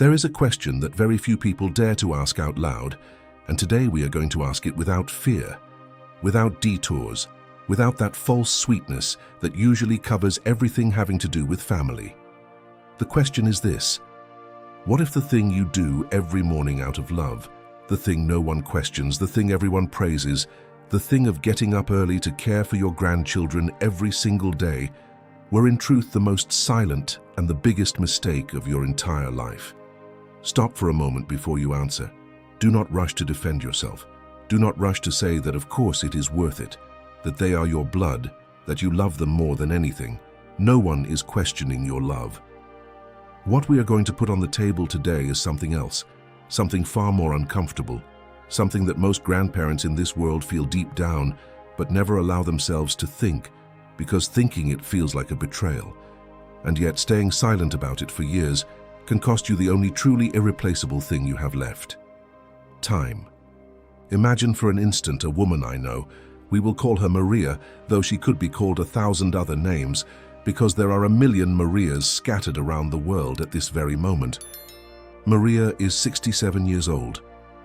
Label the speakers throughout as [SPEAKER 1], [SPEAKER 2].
[SPEAKER 1] There is a question that very few people dare to ask out loud, and today we are going to ask it without fear, without detours, without that false sweetness that usually covers everything having to do with family. The question is this: what if the thing you do every morning out of love, the thing no one questions, the thing everyone praises, the thing of getting up early to care for your grandchildren every single day, were in truth the most silent and the biggest mistake of your entire life? Stop for a moment before you answer. Do not rush to defend yourself. Do not rush to say that of course it is worth it, that they are your blood, that you love them more than anything. No one is questioning your love. What we are going to put on the table today is something else, something far more uncomfortable, something that most grandparents in this world feel deep down, but never allow themselves to think, because thinking it feels like a betrayal. And yet staying silent about it for years can cost you the only truly irreplaceable thing you have left: time. Imagine for an instant a woman I know. We will call her Maria, though she could be called 1,000 other names, because there are a million Marias scattered around the world at this very moment. Maria is 67 years old.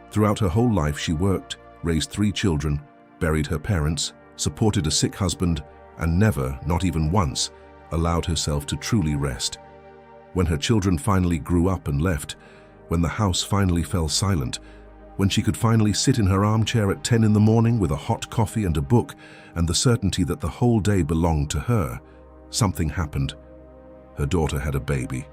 [SPEAKER 1] Throughout her whole life she worked, raised 3 children, buried her parents, supported a sick husband, and never, not even once, allowed herself to truly rest. When her children finally grew up and left, when the house finally fell silent, when she could finally sit in her armchair at 10 in the morning with a hot coffee and a book and the certainty that the whole day belonged to her, something happened. Her daughter had a baby,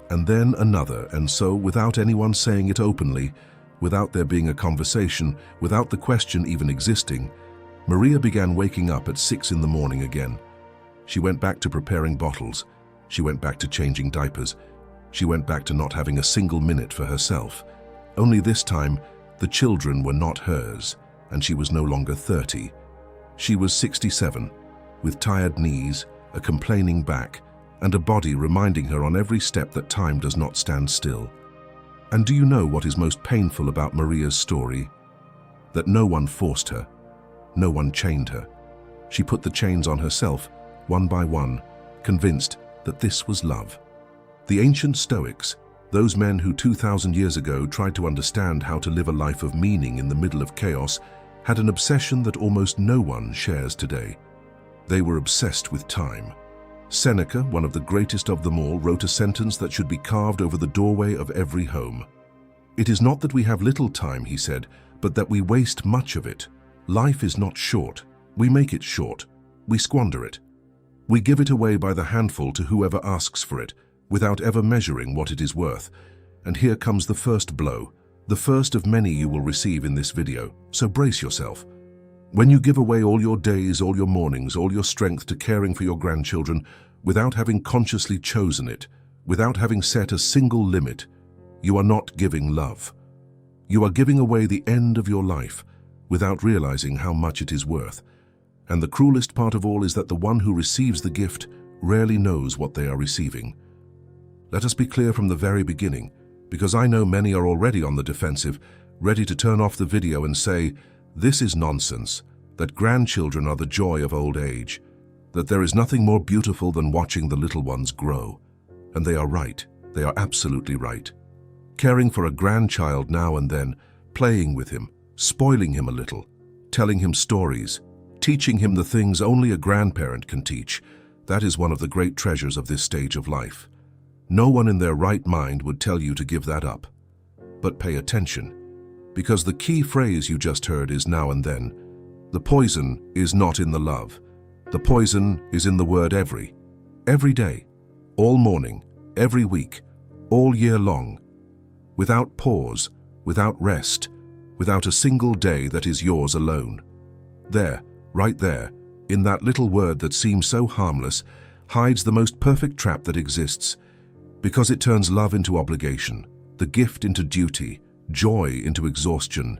[SPEAKER 1] and then another, and so, without anyone saying it openly, without there being a conversation, without the question even existing, Maria began waking up at 6 in the morning again. She went back to preparing bottles. She went back to changing diapers. She went back to not having a single minute for herself. Only this time, the children were not hers, and she was no longer 30. She was 67, with tired knees, a complaining back, and a body reminding her on every step that time does not stand still. And do you know what is most painful about Maria's story? That no one forced her. No one chained her. She put the chains on herself, one by one, convinced that this was love. The ancient Stoics, those men who 2,000 years ago tried to understand how to live a life of meaning in the middle of chaos, had an obsession that almost no one shares today. They were obsessed with time. Seneca, one of the greatest of them all, wrote a sentence that should be carved over the doorway of every home. "It is not that we have little time," he said, "but that we waste much of it. Life is not short. We make it short. We squander it. We give it away by the handful to whoever asks for it, without ever measuring what it is worth. And here comes the first blow, the first of many you will receive in this video, so brace yourself. When you give away all your days, all your mornings, all your strength to caring for your grandchildren, without having consciously chosen it, without having set a single limit, you are not giving love. You are giving away the end of your life, without realizing how much it is worth. And the cruelest part of all is that the one who receives the gift rarely knows what they are receiving. Let us be clear from the very beginning, because I know many are already on the defensive, ready to turn off the video and say, this is nonsense, that grandchildren are the joy of old age, that there is nothing more beautiful than watching the little ones grow. And they are right. They are absolutely right. Caring for a grandchild now and then, playing with him, spoiling him a little, telling him stories, teaching him the things only a grandparent can teach, that is one of the great treasures of this stage of life. No one in their right mind would tell you to give that up. But pay attention, because the key phrase you just heard is now and then. The poison is not in the love. The poison is in the word every. Every day, all morning, every week, all year long. Without pause, without rest, without a single day that is yours alone. There, right there, in that little word that seems so harmless, hides the most perfect trap that exists, because it turns love into obligation, the gift into duty, joy into exhaustion,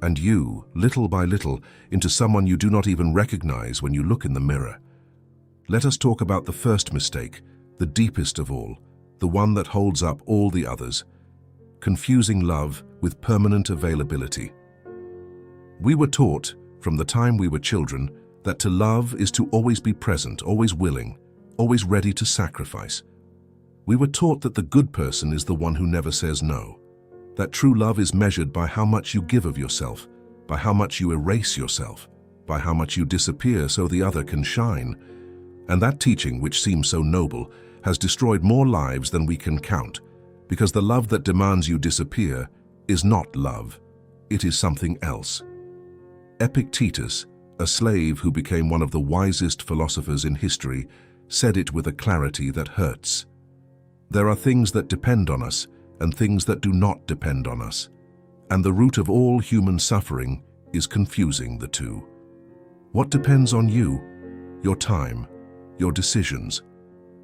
[SPEAKER 1] and you, little by little, into someone you do not even recognize when you look in the mirror. Let us talk about the first mistake, the deepest of all, the one that holds up all the others, confusing love with permanent availability. We were taught, from the time we were children, that to love is to always be present, always willing, always ready to sacrifice. We were taught that the good person is the one who never says no, that true love is measured by how much you give of yourself, by how much you erase yourself, by how much you disappear so the other can shine. And that teaching, which seems so noble, has destroyed more lives than we can count, because the love that demands you disappear is not love. It is something else. Epictetus, a slave who became one of the wisest philosophers in history, said it with a clarity that hurts. There are things that depend on us and things that do not depend on us, and the root of all human suffering is confusing the two. What depends on you? Your time, your decisions,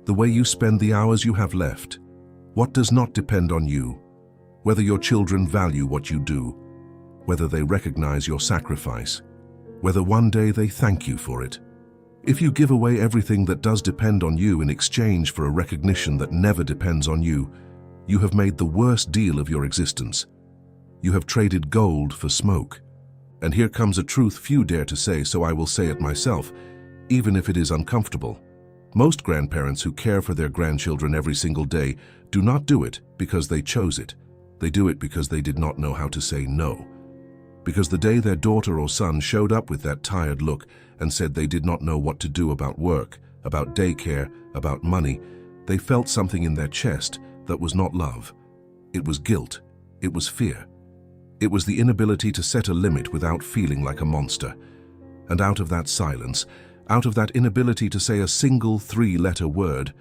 [SPEAKER 1] the way you spend the hours you have left. What does not depend on you? Whether your children value what you do, whether they recognize your sacrifice, whether one day they thank you for it. If you give away everything that does depend on you in exchange for a recognition that never depends on you, you have made the worst deal of your existence. You have traded gold for smoke. And here comes a truth few dare to say, so I will say it myself, even if it is uncomfortable. Most grandparents who care for their grandchildren every single day do not do it because they chose it. They do it because they did not know how to say no. Because the day their daughter or son showed up with that tired look and said they did not know what to do about work, about daycare, about money, they felt something in their chest that was not love. It was guilt. It was fear. It was the inability to set a limit without feeling like a monster. And out of that silence, out of that inability to say a single three-letter word,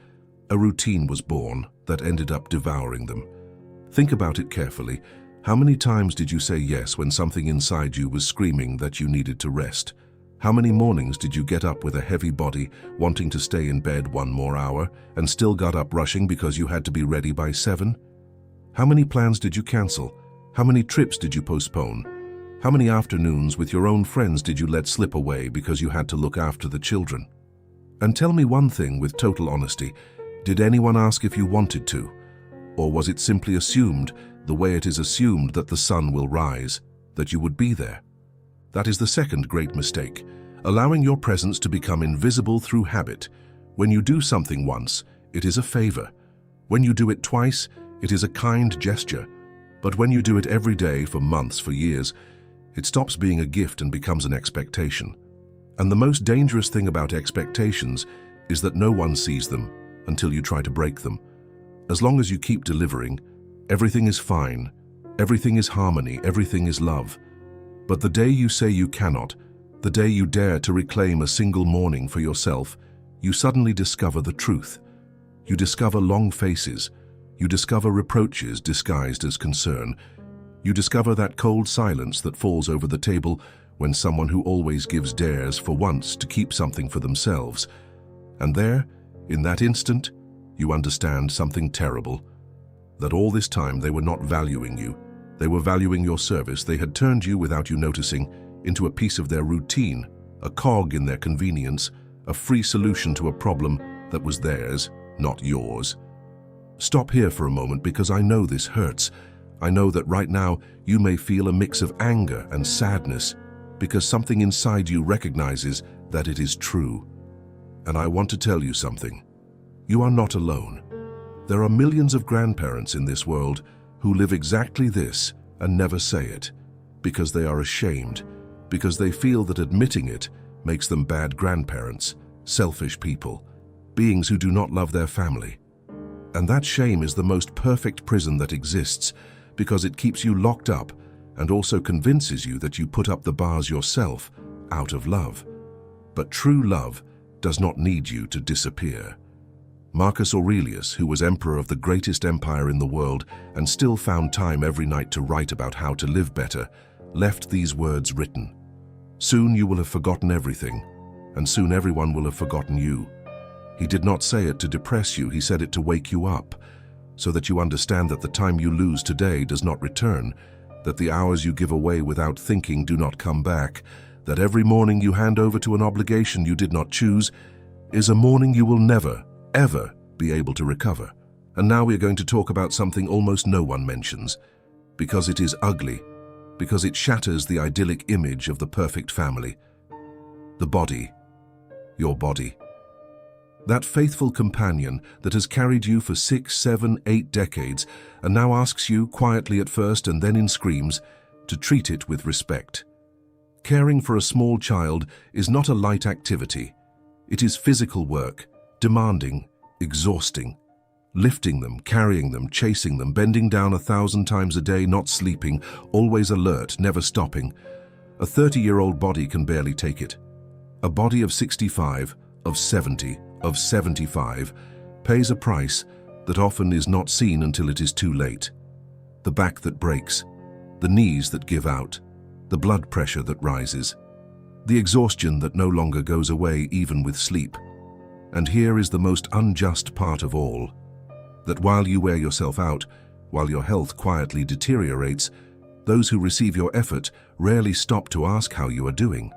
[SPEAKER 1] a routine was born that ended up devouring them. Think about it carefully. How many times did you say yes when something inside you was screaming that you needed to rest? How many mornings did you get up with a heavy body, wanting to stay in bed one more hour, and still got up rushing because you had to be ready by 7? How many plans did you cancel? How many trips did you postpone? How many afternoons with your own friends did you let slip away because you had to look after the children? And tell me one thing with total honesty, did anyone ask if you wanted to? Or was it simply assumed, the way it is assumed that the sun will rise, that you would be there? That is the second great mistake, allowing your presence to become invisible through habit. When you do something once, it is a favor. When you do it twice, it is a kind gesture. But when you do it every day for months, for years, it stops being a gift and becomes an expectation. And the most dangerous thing about expectations is that no one sees them until you try to break them. As long as you keep delivering, everything is fine, everything is harmony, everything is love. But the day you say you cannot, the day you dare to reclaim a single morning for yourself, you suddenly discover the truth. You discover long faces. You discover reproaches disguised as concern. You discover that cold silence that falls over the table when someone who always gives dares for once to keep something for themselves. And there, in that instant, you understand something terrible. That all this time they were not valuing you. They were valuing your service. They had turned you, without you noticing, into a piece of their routine, a cog in their convenience, a free solution to a problem that was theirs, not yours. Stop here for a moment, because I know this hurts. I know that right now you may feel a mix of anger and sadness because something inside you recognizes that it is true. And I want to tell you something. You are not alone. There are millions of grandparents in this world who live exactly this and never say it because they are ashamed, because they feel that admitting it makes them bad grandparents, selfish people, beings who do not love their family. And that shame is the most perfect prison that exists because it keeps you locked up and also convinces you that you put up the bars yourself out of love. But true love does not need you to disappear. Marcus Aurelius, who was emperor of the greatest empire in the world and still found time every night to write about how to live better, left these words written. Soon you will have forgotten everything, and soon everyone will have forgotten you. He did not say it to depress you, he said it to wake you up, so that you understand that the time you lose today does not return, that the hours you give away without thinking do not come back, that every morning you hand over to an obligation you did not choose is a morning you will never, ever be able to recover. And now we are going to talk about something almost no one mentions, because it is ugly, because it shatters the idyllic image of the perfect family. The body, your body. That faithful companion that has carried you for 6, 7, 8 decades and now asks you, quietly at first and then in screams, to treat it with respect. Caring for a small child is not a light activity. It is physical work, demanding, exhausting. Lifting them, carrying them, chasing them, bending down 1,000 times a day, not sleeping, always alert, never stopping. A 30-year-old body can barely take it. A body of 65, of 70, of 75 pays a price that often is not seen until it is too late. The back that breaks, the knees that give out, the blood pressure that rises, the exhaustion that no longer goes away even with sleep. And here is the most unjust part of all, that while you wear yourself out, while your health quietly deteriorates, those who receive your effort rarely stop to ask how you are doing.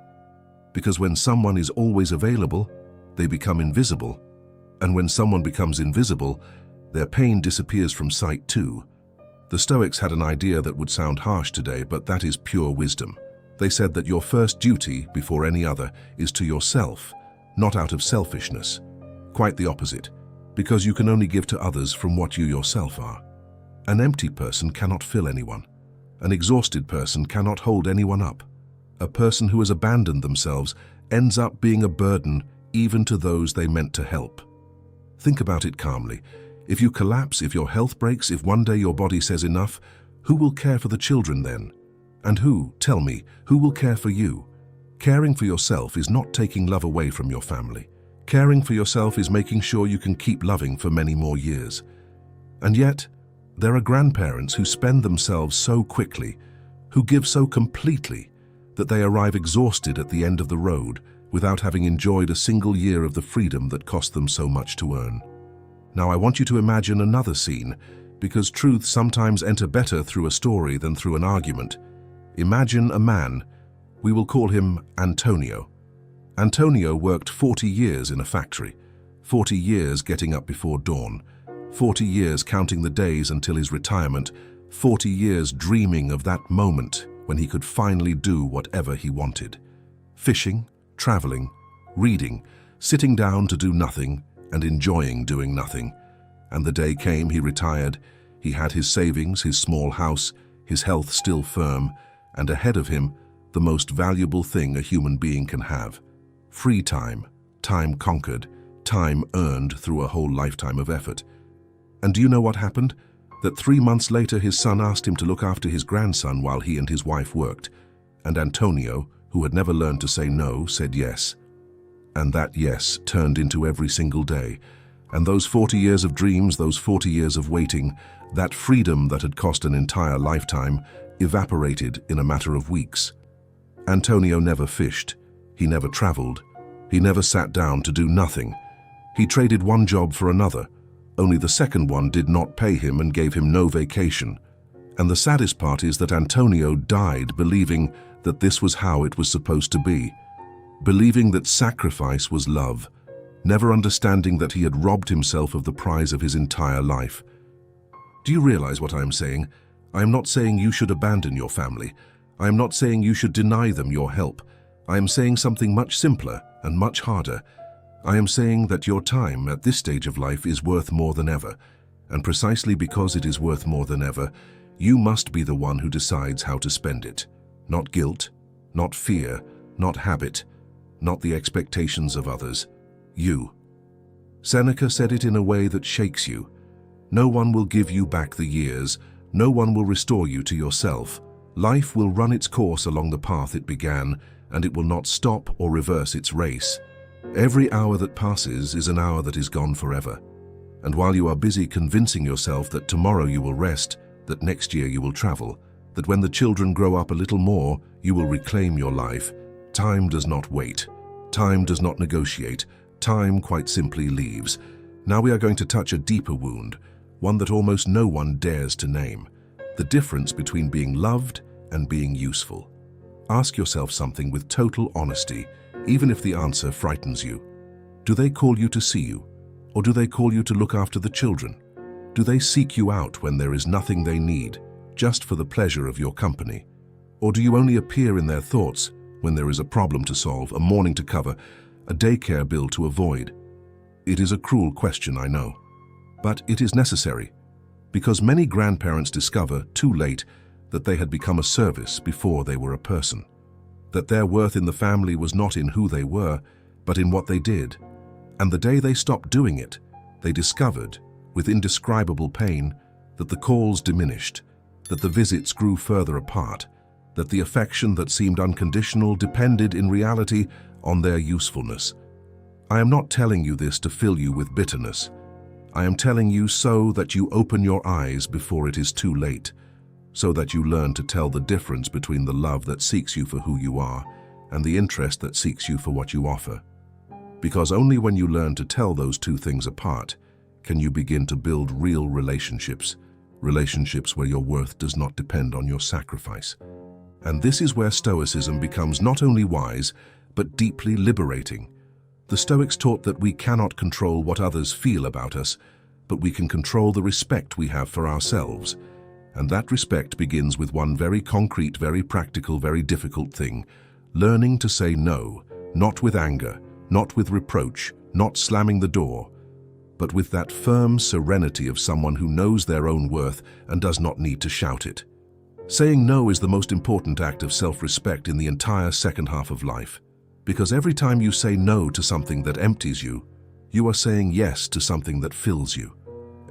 [SPEAKER 1] Because when someone is always available, they become invisible. And when someone becomes invisible, their pain disappears from sight too. The Stoics had an idea that would sound harsh today, but that is pure wisdom. They said that your first duty, before any other, is to yourself, not out of selfishness. Quite the opposite, because you can only give to others from what you yourself are. An empty person cannot fill anyone. An exhausted person cannot hold anyone up. A person who has abandoned themselves ends up being a burden even to those they meant to help. Think about it calmly. If you collapse, if your health breaks, if one day your body says enough, who will care for the children then? And who, tell me, who will care for you? Caring for yourself is not taking love away from your family. Caring for yourself is making sure you can keep loving for many more years. And yet, there are grandparents who spend themselves so quickly, who give so completely, that they arrive exhausted at the end of the road without having enjoyed a single year of the freedom that cost them so much to earn. Now I want you to imagine another scene, because truths sometimes enter better through a story than through an argument. Imagine a man. We will call him Antonio. Antonio worked 40 years in a factory, 40 years getting up before dawn, 40 years counting the days until his retirement, 40 years dreaming of that moment when he could finally do whatever he wanted. Fishing, traveling, reading, sitting down to do nothing and enjoying doing nothing. And the day came he retired. He had his savings, his small house, his health still firm, and ahead of him, the most valuable thing a human being can have. Free time, time conquered, time earned through a whole lifetime of effort. And do you know what happened? That 3 months later his son asked him to look after his grandson while he and his wife worked. And Antonio, who had never learned to say no, said yes. And that yes turned into every single day. And those 40 years of dreams, those 40 years of waiting, that freedom that had cost an entire lifetime, evaporated in a matter of weeks. Antonio never fished. He never traveled. He never sat down to do nothing. He traded one job for another. Only the second one did not pay him and gave him no vacation. And the saddest part is that Antonio died believing that this was how it was supposed to be. Believing that sacrifice was love, never understanding that he had robbed himself of the prize of his entire life. Do you realize what I am saying? I am not saying you should abandon your family. I am not saying you should deny them your help. I am saying something much simpler and much harder. I am saying that your time at this stage of life is worth more than ever. And precisely because it is worth more than ever, you must be the one who decides how to spend it. Not guilt, not fear, not habit, not the expectations of others. You. Seneca said it in a way that shakes you. No one will give you back the years. No one will restore you to yourself. Life will run its course along the path it began, and it will not stop or reverse its race. Every hour that passes is an hour that is gone forever. And while you are busy convincing yourself that tomorrow you will rest, that next year you will travel, that when the children grow up a little more, you will reclaim your life, time does not wait. Time does not negotiate. Time quite simply leaves. Now we are going to touch a deeper wound, one that almost no one dares to name. The difference between being loved and being useful. Ask yourself something with total honesty, even if the answer frightens you. Do they call you to see you? Or do they call you to look after the children? Do they seek you out when there is nothing they need, just for the pleasure of your company? Or do you only appear in their thoughts when there is a problem to solve, a morning to cover, a daycare bill to avoid? It is a cruel question, I know, but it is necessary, because many grandparents discover too late that they had become a service before they were a person, that their worth in the family was not in who they were, but in what they did. And the day they stopped doing it, they discovered, with indescribable pain, that the calls diminished, that the visits grew further apart, that the affection that seemed unconditional depended in reality on their usefulness. I am not telling you this to fill you with bitterness. I am telling you so that you open your eyes before it is too late, so that you learn to tell the difference between the love that seeks you for who you are and the interest that seeks you for what you offer. Because only when you learn to tell those two things apart can you begin to build real relationships, relationships where your worth does not depend on your sacrifice. And this is where Stoicism becomes not only wise, but deeply liberating. The Stoics taught that we cannot control what others feel about us, but we can control the respect we have for ourselves. And that respect begins with one very concrete, very practical, very difficult thing: learning to say no, not with anger, not with reproach, not slamming the door, but with that firm serenity of someone who knows their own worth and does not need to shout it. Saying no is the most important act of self-respect in the entire second half of life, because every time you say no to something that empties you, you are saying yes to something that fills you.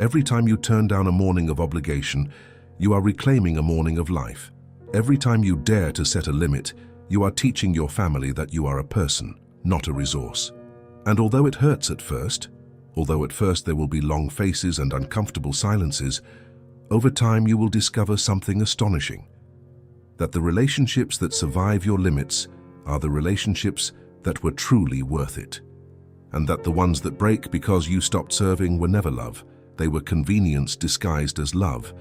[SPEAKER 1] Every time you turn down a morning of obligation, you are reclaiming a morning of life. Every time you dare to set a limit, you are teaching your family that you are a person, not a resource. And although it hurts at first, there will be long faces and uncomfortable silences, over time you will discover something astonishing: that the relationships that survive your limits are the relationships that were truly worth it, and that the ones that break because you stopped serving were never love, they were convenience disguised as love.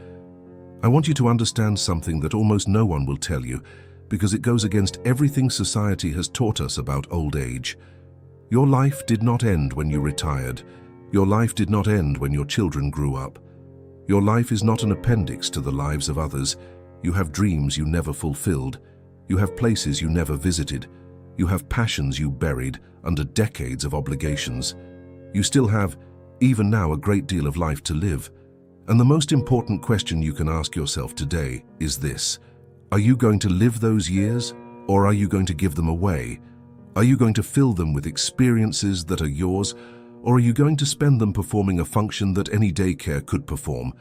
[SPEAKER 1] I want you to understand something that almost no one will tell you, because it goes against everything society has taught us about old age. Your life did not end when you retired. Your life did not end when your children grew up. Your life is not an appendix to the lives of others. You have dreams you never fulfilled. You have places you never visited. You have passions you buried under decades of obligations. You still have, even now, a great deal of life to live. And the most important question you can ask yourself today is this: are you going to live those years, or are you going to give them away? Are you going to fill them with experiences that are yours, or are you going to spend them performing a function that any daycare could perform?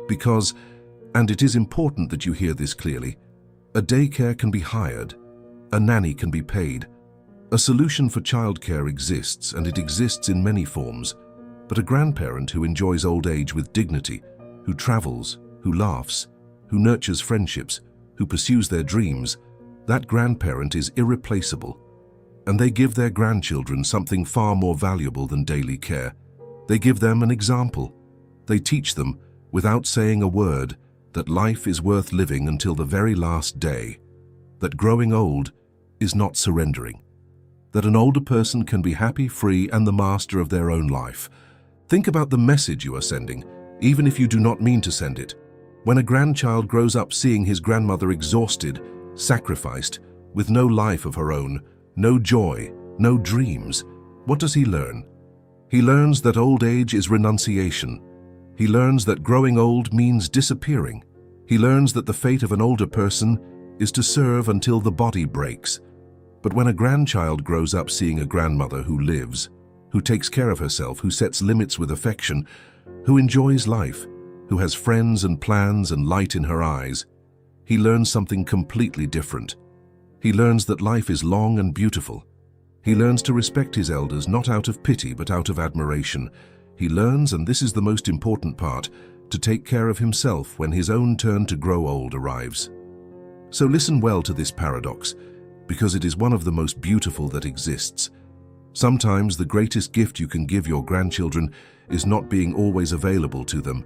[SPEAKER 1] Because, and it is important that you hear this clearly, a daycare can be hired, a nanny can be paid. A solution for childcare exists, and it exists in many forms. But a grandparent who enjoys old age with dignity, who travels, who laughs, who nurtures friendships, who pursues their dreams, that grandparent is irreplaceable. And they give their grandchildren something far more valuable than daily care. They give them an example. They teach them, without saying a word, that life is worth living until the very last day, that growing old is not surrendering, that an older person can be happy, free, and the master of their own life. Think about the message you are sending, even if you do not mean to send it. When a grandchild grows up seeing his grandmother exhausted, sacrificed, with no life of her own, no joy, no dreams, what does he learn? He learns that old age is renunciation. He learns that growing old means disappearing. He learns that the fate of an older person is to serve until the body breaks. But when a grandchild grows up seeing a grandmother who lives, who takes care of herself, who sets limits with affection, who enjoys life, who has friends and plans and light in her eyes, he learns something completely different. He learns that life is long and beautiful. He learns to respect his elders not out of pity but out of admiration. He learns, and this is the most important part, to take care of himself when his own turn to grow old arrives. So listen well to this paradox, because it is one of the most beautiful that exists. Sometimes the greatest gift you can give your grandchildren is not being always available to them.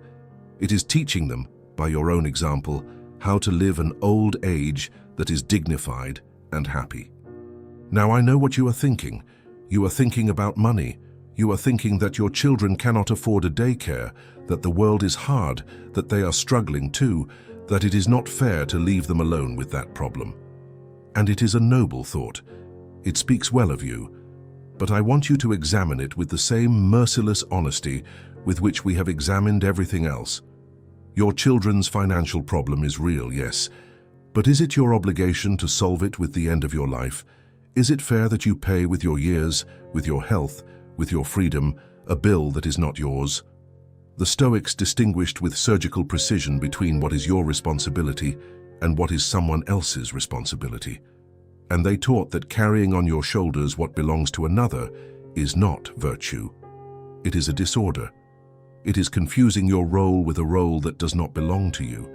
[SPEAKER 1] It is teaching them, by your own example, how to live an old age that is dignified and happy. Now I know what you are thinking. You are thinking about money. You are thinking that your children cannot afford a daycare, that the world is hard, that they are struggling too, that it is not fair to leave them alone with that problem. And it is a noble thought. It speaks well of you. but I want you to examine it with the same merciless honesty with which we have examined everything else. Your children's financial problem is real, yes, but is it your obligation to solve it with the end of your life? Is it fair that you pay with your years, with your health, with your freedom, a bill that is not yours? The Stoics distinguished with surgical precision between what is your responsibility and what is someone else's responsibility. And they taught that carrying on your shoulders what belongs to another is not virtue. It is a disorder. It is confusing your role with a role that does not belong to you.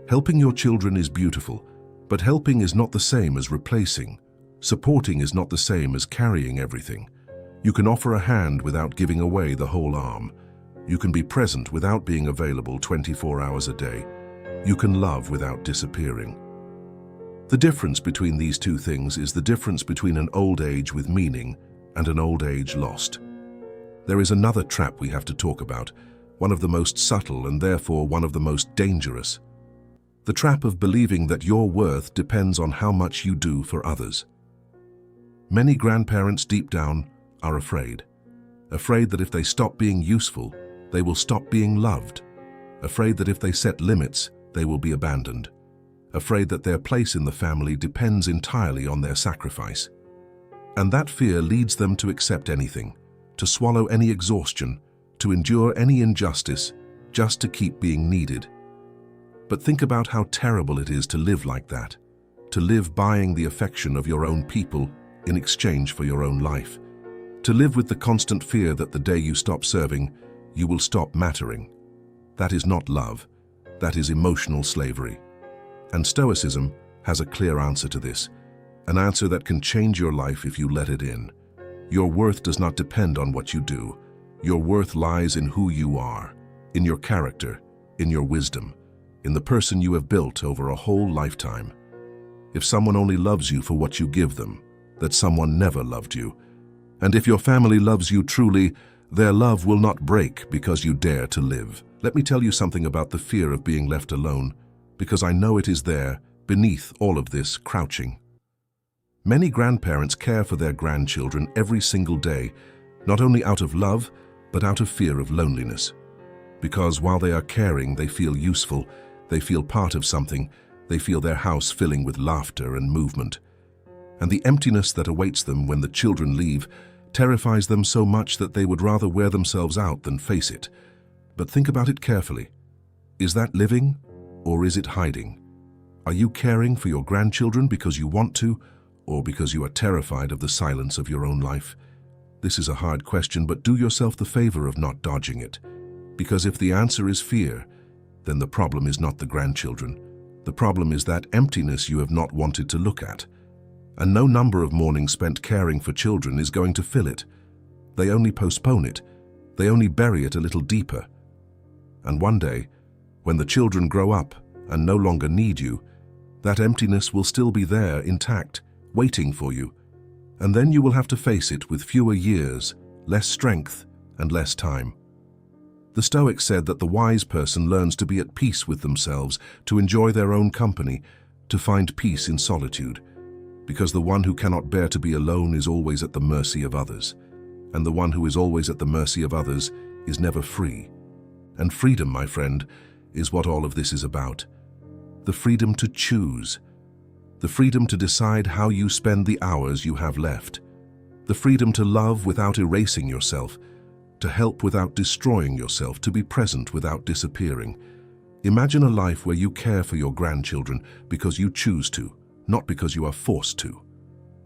[SPEAKER 1] Helping your children is beautiful, but helping is not the same as replacing. Supporting is not the same as carrying everything. You can offer a hand without giving away the whole arm. You can be present without being available 24 hours a day. You can love without disappearing. The difference between these two things is the difference between an old age with meaning and an old age lost. There is another trap we have to talk about, one of the most subtle and therefore one of the most dangerous. The trap of believing that your worth depends on how much you do for others. Many grandparents deep down are afraid that if they stop being useful, they will stop being loved. Afraid that if they set limits, they will be abandoned. Afraid that their place in the family depends entirely on their sacrifice. And that fear leads them to accept anything, to swallow any exhaustion, to endure any injustice, just to keep being needed. But think about how terrible it is to live like that, to live buying the affection of your own people in exchange for your own life, to live with the constant fear that the day you stop serving, you will stop mattering. That is not love. That is emotional slavery. And Stoicism has a clear answer to this, an answer that can change your life if you let it in. Your worth does not depend on what you do. Your worth lies in who you are, in your character, in your wisdom, in the person you have built over a whole lifetime. If someone only loves you for what you give them, that someone never loved you. And if your family loves you truly, their love will not break because you dare to live. Let me tell you something about the fear of being left alone, because I know it is there, beneath all of this, crouching. Many grandparents care for their grandchildren every single day, not only out of love, but out of fear of loneliness. Because while they are caring, they feel useful, they feel part of something, they feel their house filling with laughter and movement. And the emptiness that awaits them when the children leave terrifies them so much that they would rather wear themselves out than face it. But think about it carefully. Is that living, or is it hiding? Are you caring for your grandchildren because you want to, or because you are terrified of the silence of your own life? This is a hard question, but do yourself the favor of not dodging it. Because if the answer is fear, then the problem is not the grandchildren. The problem is that emptiness you have not wanted to look at. And no number of mornings spent caring for children is going to fill it. They only postpone it. They only bury it a little deeper. And one day, when the children grow up and no longer need you, that emptiness will still be there, intact, waiting for you. And then you will have to face it with fewer years, less strength, and less time. The Stoics said that the wise person learns to be at peace with themselves, to enjoy their own company, to find peace in solitude. Because the one who cannot bear to be alone is always at the mercy of others. And the one who is always at the mercy of others is never free. And freedom, my friend, is what all of this is about. The freedom to choose. The freedom to decide how you spend the hours you have left. The freedom to love without erasing yourself, to help without destroying yourself, to be present without disappearing. Imagine a life where you care for your grandchildren because you choose to, not because you are forced to.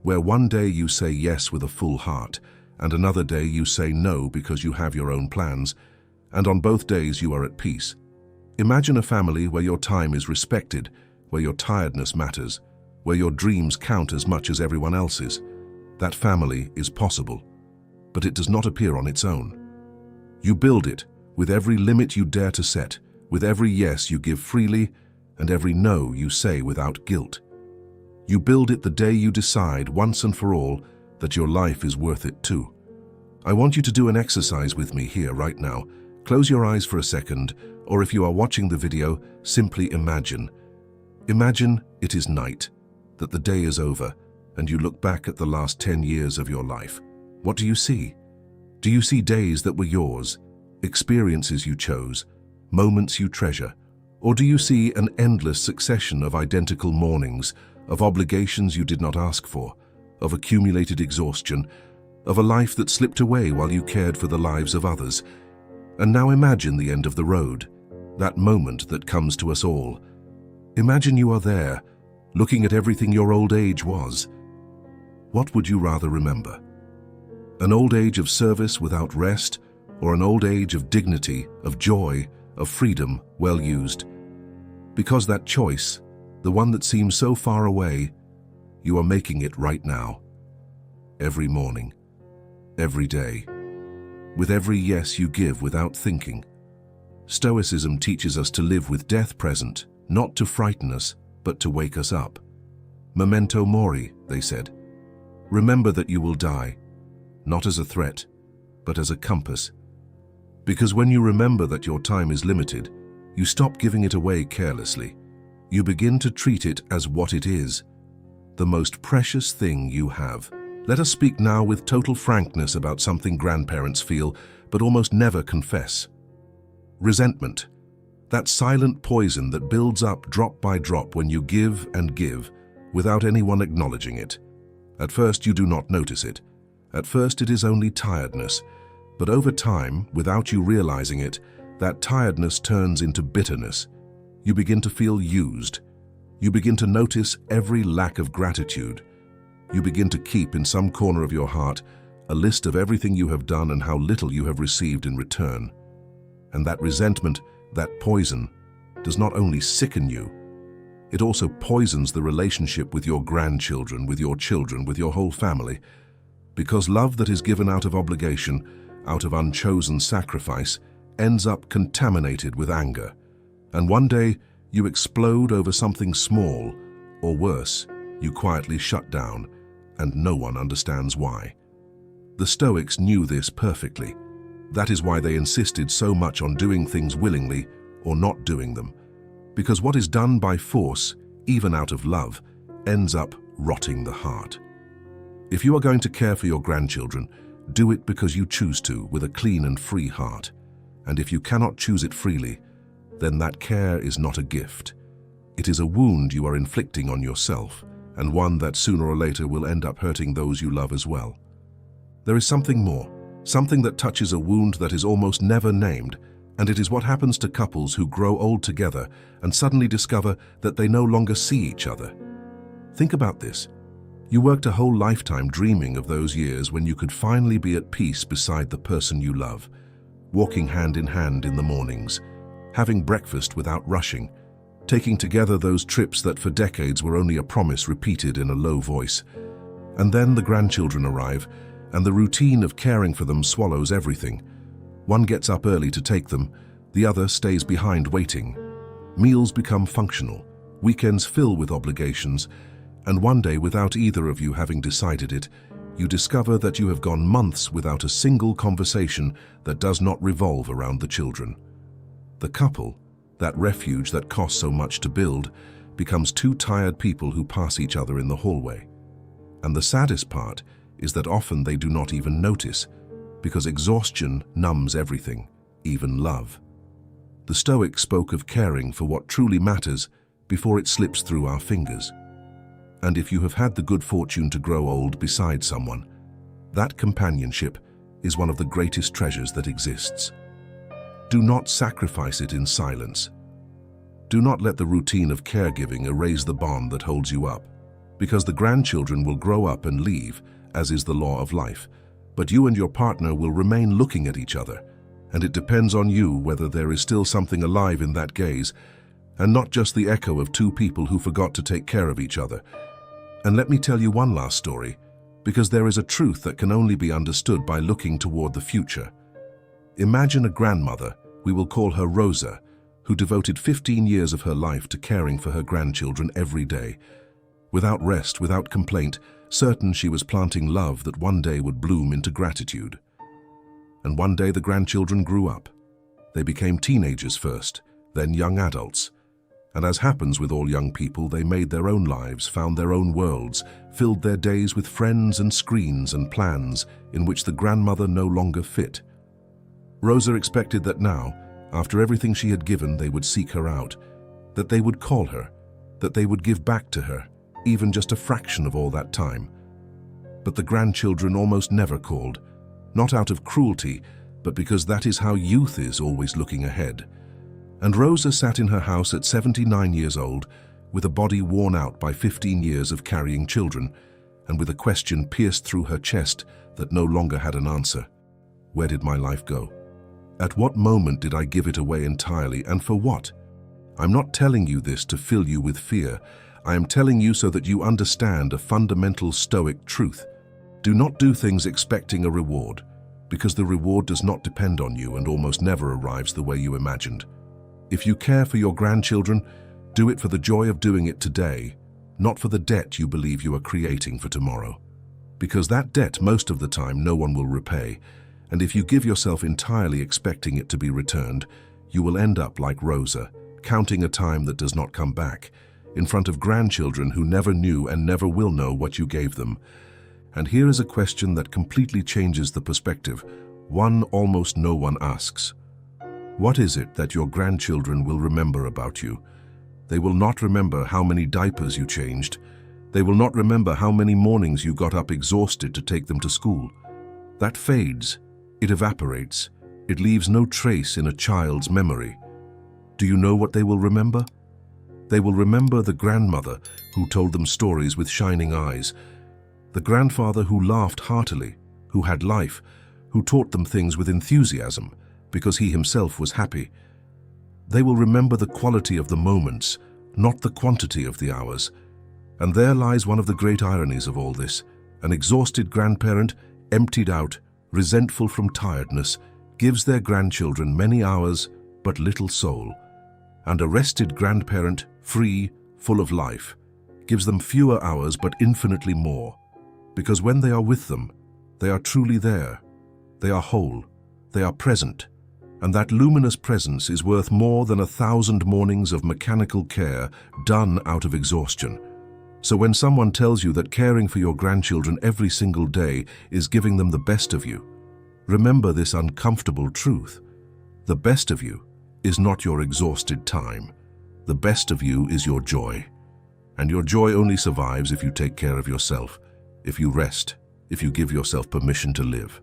[SPEAKER 1] Where one day you say yes with a full heart, and another day you say no because you have your own plans, and on both days you are at peace. Imagine a family where your time is respected, where your tiredness matters, where your dreams count as much as everyone else's. That family is possible, but it does not appear on its own. You build it with every limit you dare to set, with every yes you give freely, and every no you say without guilt. You build it the day you decide once and for all that your life is worth it too. I want you to do an exercise with me here right now. Close your eyes for a second, or if you are watching the video, simply imagine. Imagine it is night, that the day is over, and you look back at the last 10 years of your life. What do you see? Do you see days that were yours, experiences you chose, moments you treasure? Or do you see an endless succession of identical mornings, of obligations you did not ask for, of accumulated exhaustion, of a life that slipped away while you cared for the lives of others? And now imagine the end of the road, that moment that comes to us all. Imagine you are there, looking at everything your old age was. What would you rather remember? An old age of service without rest, or an old age of dignity, of joy, of freedom well used? Because that choice, the one that seems so far away, you are making it right now. Every morning, every day, with every yes you give without thinking. Stoicism teaches us to live with death present, not to frighten us, but to wake us up. Memento mori, they said. Remember that you will die, not as a threat, but as a compass. Because when you remember that your time is limited, you stop giving it away carelessly. You begin to treat it as what it is, the most precious thing you have. Let us speak now with total frankness about something grandparents feel, but almost never confess. Resentment. That silent poison that builds up drop by drop when you give and give, without anyone acknowledging it. At first you do not notice it. At first it is only tiredness. But over time, without you realizing it, that tiredness turns into bitterness. You begin to feel used. You begin to notice every lack of gratitude. You begin to keep in some corner of your heart a list of everything you have done and how little you have received in return. And that resentment, that poison, does not only sicken you, it also poisons the relationship with your grandchildren, with your children, with your whole family. Because love that is given out of obligation, out of unchosen sacrifice, ends up contaminated with anger. And one day, you explode over something small, or worse, you quietly shut down, and no one understands why. The Stoics knew this perfectly. That is why they insisted so much on doing things willingly or not doing them. Because what is done by force, even out of love, ends up rotting the heart. If you are going to care for your grandchildren, do it because you choose to, with a clean and free heart. And if you cannot choose it freely, then that care is not a gift. It is a wound you are inflicting on yourself, and one that sooner or later will end up hurting those you love as well. There is something more, something that touches a wound that is almost never named, and it is what happens to couples who grow old together and suddenly discover that they no longer see each other. Think about this. You worked a whole lifetime dreaming of those years when you could finally be at peace beside the person you love, walking hand in hand in the mornings, having breakfast without rushing, taking together those trips that for decades were only a promise repeated in a low voice. And then the grandchildren arrive, and the routine of caring for them swallows everything. One gets up early to take them, the other stays behind waiting. Meals become functional, weekends fill with obligations, and one day, without either of you having decided it, you discover that you have gone months without a single conversation that does not revolve around the children. The couple, that refuge that costs so much to build, becomes two tired people who pass each other in the hallway. And the saddest part is that often they do not even notice, because exhaustion numbs everything, even love. The Stoics spoke of caring for what truly matters before it slips through our fingers. And if you have had the good fortune to grow old beside someone, that companionship is one of the greatest treasures that exists. Do not sacrifice it in silence. Do not let the routine of caregiving erase the bond that holds you up, because the grandchildren will grow up and leave, as is the law of life, but you and your partner will remain looking at each other, and it depends on you whether there is still something alive in that gaze, and not just the echo of two people who forgot to take care of each other. And let me tell you one last story, because there is a truth that can only be understood by looking toward the future. Imagine a grandmother, we will call her Rosa, who devoted 15 years of her life to caring for her grandchildren every day. Without rest, without complaint, certain she was planting love that one day would bloom into gratitude. And one day the grandchildren grew up. They became teenagers first, then young adults. And as happens with all young people, they made their own lives, found their own worlds, filled their days with friends and screens and plans in which the grandmother no longer fit. Rosa expected that now, after everything she had given, they would seek her out, that they would call her, that they would give back to her, even just a fraction of all that time. But the grandchildren almost never called, not out of cruelty, but because that is how youth is, always looking ahead. And Rosa sat in her house at 79 years old, with a body worn out by 15 years of carrying children, and with a question pierced through her chest that no longer had an answer. Where did my life go? At what moment did I give it away entirely, and for what? I'm not telling you this to fill you with fear. I am telling you so that you understand a fundamental Stoic truth. Do not do things expecting a reward, because the reward does not depend on you and almost never arrives the way you imagined. If you care for your grandchildren, do it for the joy of doing it today, not for the debt you believe you are creating for tomorrow. Because that debt, most of the time, no one will repay, and if you give yourself entirely expecting it to be returned, you will end up like Rosa, counting a time that does not come back, in front of grandchildren who never knew and never will know what you gave them. And here is a question that completely changes the perspective, one almost no one asks. What is it that your grandchildren will remember about you? They will not remember how many diapers you changed. They will not remember how many mornings you got up exhausted to take them to school. That fades, it evaporates, it leaves no trace in a child's memory. Do you know what they will remember? They will remember the grandmother who told them stories with shining eyes, the grandfather who laughed heartily, who had life, who taught them things with enthusiasm, because he himself was happy. They will remember the quality of the moments, not the quantity of the hours. And there lies one of the great ironies of all this. An exhausted grandparent, emptied out, resentful from tiredness, gives their grandchildren many hours but little soul. And a rested grandparent, free, full of life, gives them fewer hours but infinitely more. Because when they are with them, they are truly there. They are whole. They are present. And that luminous presence is worth more than 1,000 mornings of mechanical care done out of exhaustion. So when someone tells you that caring for your grandchildren every single day is giving them the best of you, remember this uncomfortable truth. The best of you is not your exhausted time. The best of you is your joy. And your joy only survives if you take care of yourself, if you rest, if you give yourself permission to live.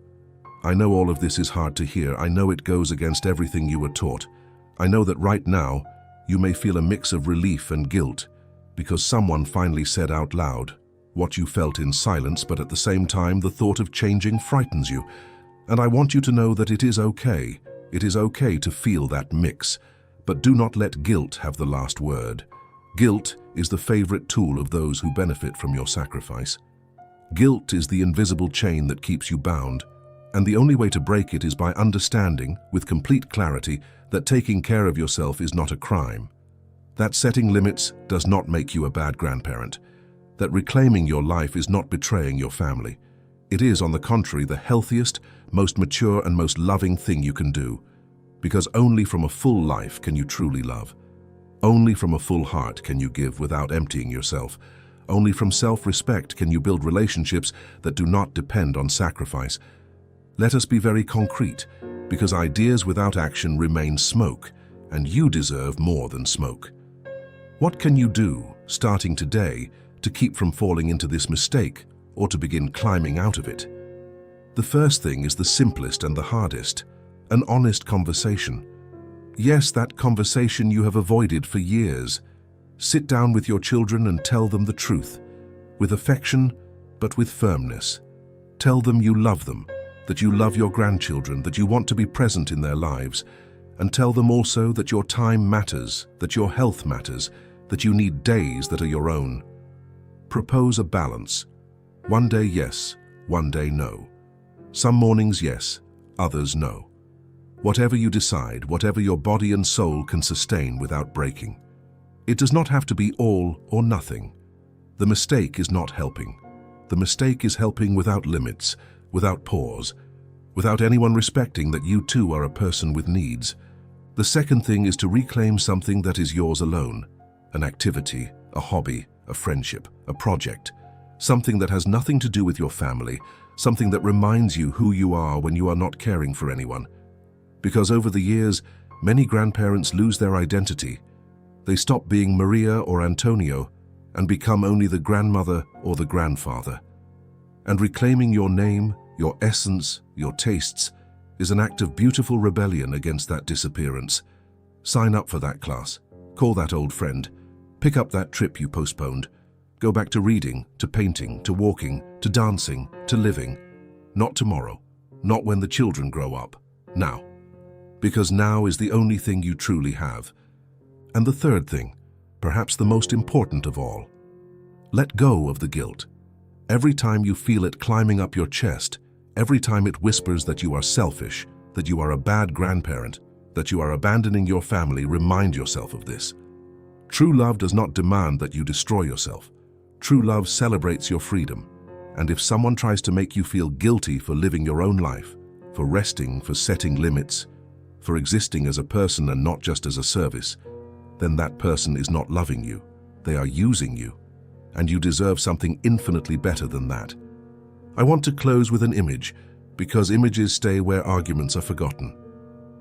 [SPEAKER 1] I know all of this is hard to hear. I know it goes against everything you were taught. I know that right now, you may feel a mix of relief and guilt because someone finally said out loud what you felt in silence, but at the same time, the thought of changing frightens you. And I want you to know that it is okay. It is okay to feel that mix, but do not let guilt have the last word. Guilt is the favorite tool of those who benefit from your sacrifice. Guilt is the invisible chain that keeps you bound. And the only way to break it is by understanding, with complete clarity, that taking care of yourself is not a crime. That setting limits does not make you a bad grandparent. That reclaiming your life is not betraying your family. It is, on the contrary, the healthiest, most mature and most loving thing you can do. Because only from a full life can you truly love. Only from a full heart can you give without emptying yourself. Only from self-respect can you build relationships that do not depend on sacrifice. Let us be very concrete, because ideas without action remain smoke, and you deserve more than smoke. What can you do, starting today, to keep from falling into this mistake, or to begin climbing out of it? The first thing is the simplest and the hardest, an honest conversation. Yes, that conversation you have avoided for years. Sit down with your children and tell them the truth, with affection, but with firmness. Tell them you love them, that you love your grandchildren, that you want to be present in their lives, and tell them also that your time matters, that your health matters, that you need days that are your own. Propose a balance. One day yes, one day no. Some mornings yes, others no. Whatever you decide, whatever your body and soul can sustain without breaking. It does not have to be all or nothing. The mistake is not helping. The mistake is helping without limits, without pause, without anyone respecting that you too are a person with needs. The second thing is to reclaim something that is yours alone, an activity, a hobby, a friendship, a project, something that has nothing to do with your family, something that reminds you who you are when you are not caring for anyone. Because over the years, many grandparents lose their identity. They stop being Maria or Antonio and become only the grandmother or the grandfather. And reclaiming your name, your essence, your tastes, is an act of beautiful rebellion against that disappearance. Sign up for that class. Call that old friend. Pick up that trip you postponed. Go back to reading, to painting, to walking, to dancing, to living. Not tomorrow. Not when the children grow up. Now. Because now is the only thing you truly have. And the third thing, perhaps the most important of all, let go of the guilt. Every time you feel it climbing up your chest, every time it whispers that you are selfish, that you are a bad grandparent, that you are abandoning your family, remind yourself of this. True love does not demand that you destroy yourself. True love celebrates your freedom. And if someone tries to make you feel guilty for living your own life, for resting, for setting limits, for existing as a person and not just as a service, then that person is not loving you. They are using you. And you deserve something infinitely better than that. I want to close with an image, because images stay where arguments are forgotten.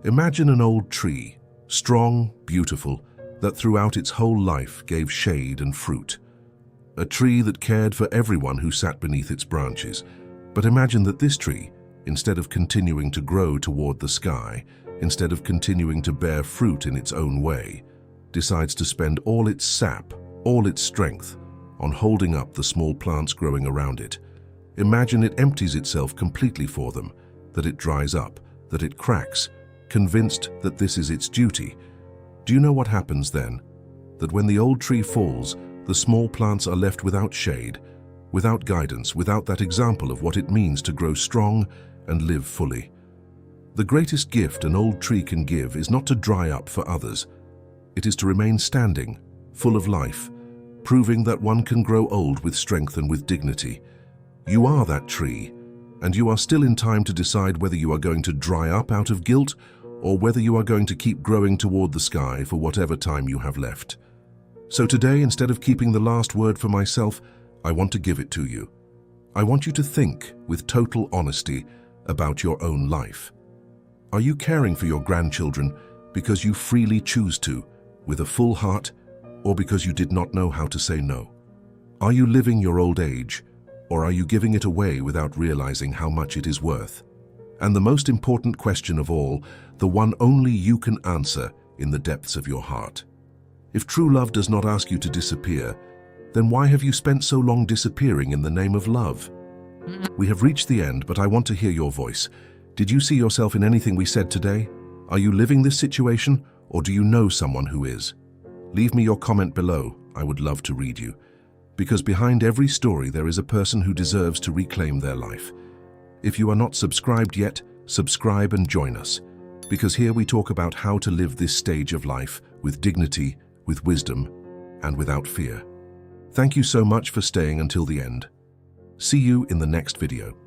[SPEAKER 1] Imagine an old tree, strong, beautiful, that throughout its whole life gave shade and fruit. A tree that cared for everyone who sat beneath its branches. But imagine that this tree, instead of continuing to grow toward the sky, instead of continuing to bear fruit in its own way, decides to spend all its sap, all its strength, on holding up the small plants growing around it. Imagine it empties itself completely for them, that it dries up, that it cracks, convinced that this is its duty. Do you know what happens then? That when the old tree falls, the small plants are left without shade, without guidance, without that example of what it means to grow strong and live fully. The greatest gift an old tree can give is not to dry up for others. It is to remain standing, full of life, proving that one can grow old with strength and with dignity. You are that tree, and you are still in time to decide whether you are going to dry up out of guilt or whether you are going to keep growing toward the sky for whatever time you have left. So today, instead of keeping the last word for myself, I want to give it to you. I want you to think with total honesty about your own life. Are you caring for your grandchildren because you freely choose to, with a full heart, or because you did not know how to say no? Are you living your old age, or are you giving it away without realizing how much it is worth? And the most important question of all, the one only you can answer in the depths of your heart. If true love does not ask you to disappear, then why have you spent so long disappearing in the name of love? We have reached the end, but I want to hear your voice. Did you see yourself in anything we said today? Are you living this situation, or do you know someone who is? Leave me your comment below. I would love to read you. Because behind every story there is a person who deserves to reclaim their life. If you are not subscribed yet, subscribe and join us. Because here we talk about how to live this stage of life with dignity, with wisdom, and without fear. Thank you so much for staying until the end. See you in the next video.